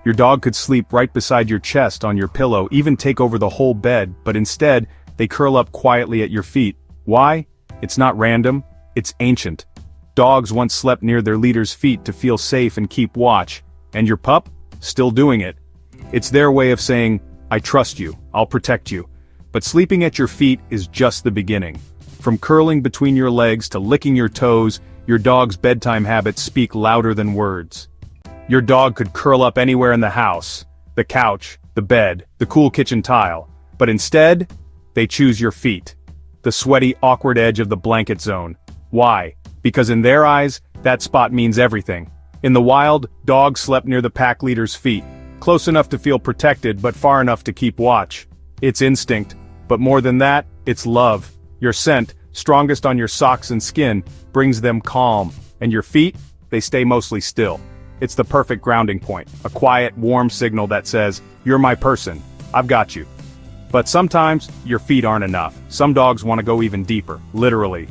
Your dog could sleep right beside your chest on your pillow, even take over the whole bed, but instead, they curl up quietly at your feet. Why? It's not random, it's ancient. Dogs once slept near their leader's feet to feel safe and keep watch, and your pup? Still doing it. It's their way of saying, I trust you, I'll protect you. But sleeping at your feet is just the beginning. From curling between your legs to licking your toes, your dog's bedtime habits speak louder than words. Your dog could curl up anywhere in the house, the couch, the bed, the cool kitchen tile, but instead, they choose your feet. The sweaty, awkward edge of the blanket zone. Why? Because in their eyes, that spot means everything. In the wild, dogs slept near the pack leader's feet, close enough to feel protected but far enough to keep watch. It's instinct, but more than that, it's love. Your scent, strongest on your socks and skin, brings them calm, and your feet, they stay mostly still. It's the perfect grounding point, a quiet, warm signal that says, you're my person, I've got you. But sometimes, your feet aren't enough. Some dogs want to go even deeper, literally.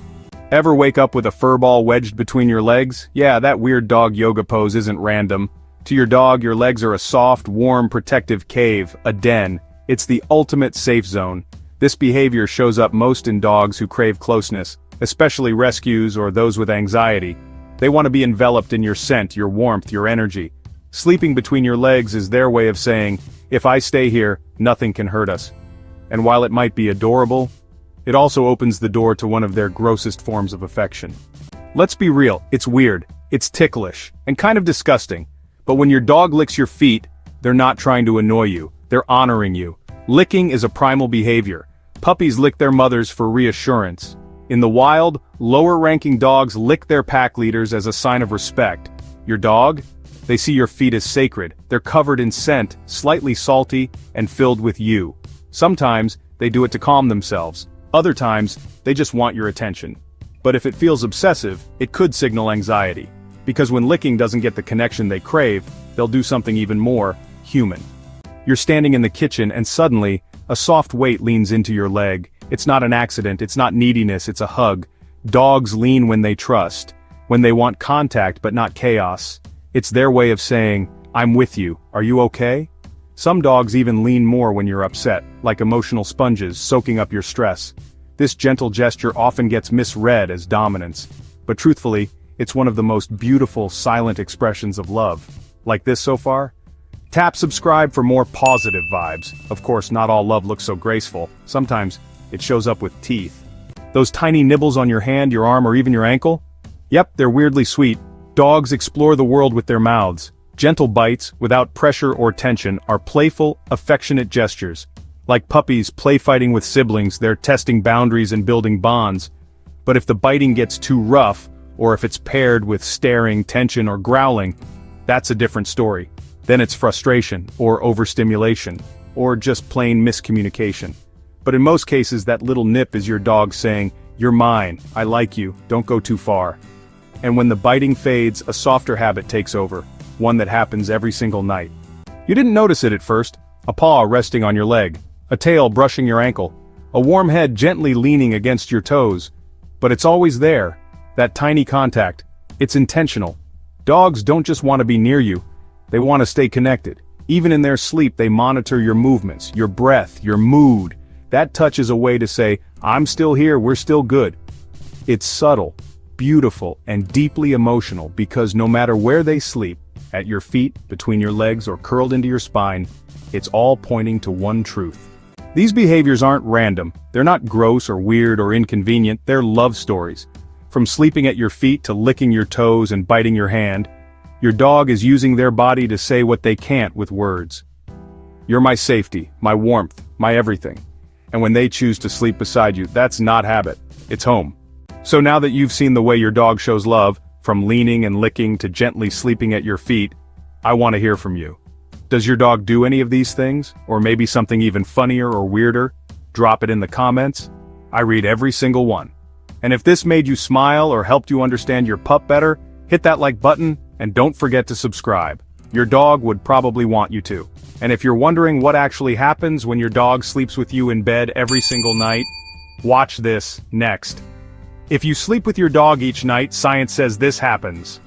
Ever wake up with a fur ball wedged between your legs? Yeah, that weird dog yoga pose isn't random. To your dog, your legs are a soft, warm, protective cave, a den. It's the ultimate safe zone. This behavior shows up most in dogs who crave closeness, especially rescues or those with anxiety. They want to be enveloped in your scent, your warmth, your energy. Sleeping between your legs is their way of saying, if I stay here, nothing can hurt us. And while it might be adorable, it also opens the door to one of their grossest forms of affection. Let's be real, it's weird, it's ticklish, and kind of disgusting. But when your dog licks your feet, they're not trying to annoy you, they're honoring you. Licking is a primal behavior. Puppies lick their mothers for reassurance. In the wild, lower-ranking dogs lick their pack leaders as a sign of respect. Your dog? They see your feet as sacred. They're covered in scent, slightly salty, and filled with you. Sometimes, they do it to calm themselves. Other times, they just want your attention. But if it feels obsessive, it could signal anxiety. Because when licking doesn't get the connection they crave, they'll do something even more human. You're standing in the kitchen and suddenly, a soft weight leans into your leg. It's not an accident, it's not neediness, it's a hug. Dogs lean when they trust, when they want contact but not chaos. It's their way of saying, I'm with you, are you okay? Some dogs even lean more when you're upset, like emotional sponges soaking up your stress. This gentle gesture often gets misread as dominance, but truthfully, it's one of the most beautiful, silent expressions of love. Like this so far? Tap subscribe for more positive vibes. Of course, not all love looks so graceful. Sometimes, it shows up with teeth. Those tiny nibbles on your hand, your arm, or even your ankle? Yep, they're weirdly sweet. Dogs explore the world with their mouths. Gentle bites, without pressure or tension, are playful, affectionate gestures. Like puppies play fighting with siblings, they're testing boundaries and building bonds. But if the biting gets too rough, or if it's paired with staring, tension, or growling, that's a different story. Then it's frustration, or overstimulation, or just plain miscommunication. But in most cases, that little nip is your dog saying, you're mine, I like you, don't go too far. And when the biting fades, a softer habit takes over, one that happens every single night. You didn't notice it at first, a paw resting on your leg, a tail brushing your ankle, a warm head gently leaning against your toes. But it's always there, that tiny contact. It's intentional. Dogs don't just want to be near you, they want to stay connected. Even in their sleep, they monitor your movements, your breath, your mood. That touch is a way to say, I'm still here, we're still good. It's subtle, beautiful, and deeply emotional because no matter where they sleep, at your feet, between your legs, or curled into your spine, it's all pointing to one truth. These behaviors aren't random, they're not gross or weird or inconvenient, they're love stories. From sleeping at your feet to licking your toes and biting your hand, your dog is using their body to say what they can't with words. You're my safety, my warmth, my everything. And when they choose to sleep beside you, that's not habit, it's home. So now that you've seen the way your dog shows love, from leaning and licking to gently sleeping at your feet, I want to hear from you. Does your dog do any of these things? Or maybe something even funnier or weirder? Drop it in the comments. I read every single one. And if this made you smile or helped you understand your pup better, hit that like button, and don't forget to subscribe. Your dog would probably want you to. And if you're wondering what actually happens when your dog sleeps with you in bed every single night, watch this next. If you sleep with your dog each night, science says this happens.